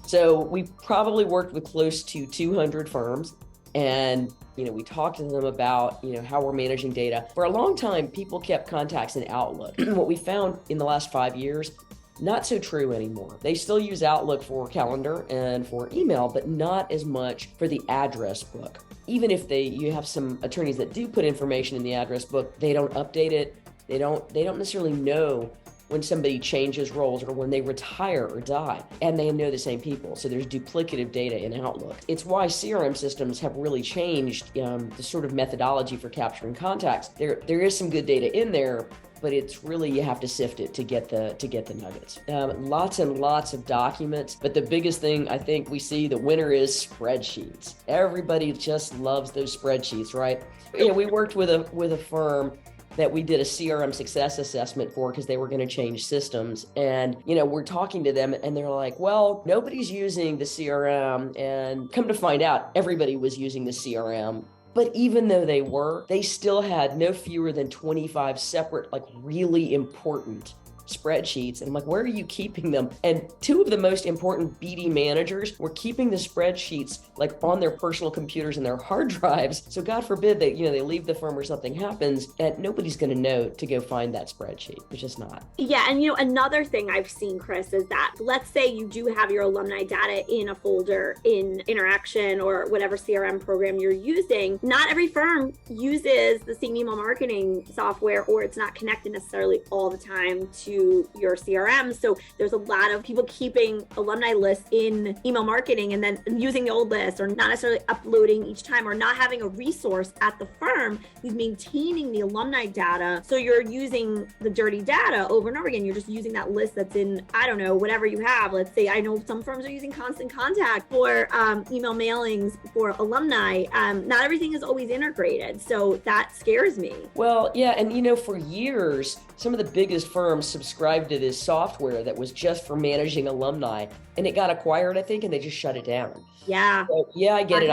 So we probably worked with close to 200 firms, and we talked to them about how we're managing data. For a long time, people kept contacts in Outlook. What we found in the last 5 years, not so true anymore. They still use Outlook for calendar and for email, but not as much for the address book. Even if you have some attorneys that do put information in the address book, they don't update it. They don't necessarily know when somebody changes roles or when they retire or die, and they know the same people. So there's duplicative data in Outlook. It's why CRM systems have really changed the sort of methodology for capturing contacts. There is some good data in there, but it's really, you have to sift it to get the nuggets. Lots and lots of documents, but the biggest thing I think we see, the winner is spreadsheets. Everybody just loves those spreadsheets, right? We worked with a firm that we did a CRM success assessment for because they were going to change systems. And, we're talking to them and they're like, well, nobody's using the CRM. And come to find out, everybody was using the CRM. But even though they still had no fewer than 25 separate, really important spreadsheets. And I'm like, where are you keeping them? And two of the most important BD managers were keeping the spreadsheets on their personal computers and their hard drives. So God forbid that, they leave the firm or something happens, and nobody's going to know to go find that spreadsheet. It's just not. Yeah. And, another thing I've seen, Chris, is that let's say you do have your alumni data in a folder in Interaction or whatever CRM program you're using. Not every firm uses the same email marketing software, or it's not connected necessarily all the time to your CRM. So there's a lot of people keeping alumni lists in email marketing and then using the old list, or not necessarily uploading each time, or not having a resource at the firm who's maintaining the alumni data. So you're using the dirty data over and over again. You're just using that list that's in, I don't know, whatever you have. Let's say, I know some firms are using Constant Contact for email mailings for alumni. Not everything is always integrated. So that scares me. Well, yeah. And, for years, some of the biggest firms subscribed to this software that was just for managing alumni, and it got acquired, I think, and they just shut it down. Yeah. So, yeah, I get it.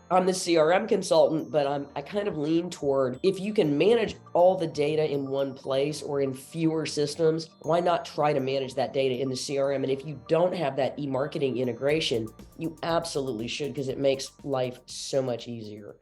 I'm the CRM consultant, but I kind of lean toward, if you can manage all the data in one place or in fewer systems, why not try to manage that data in the CRM? And if you don't have that e-marketing integration, you absolutely should, because it makes life so much easier.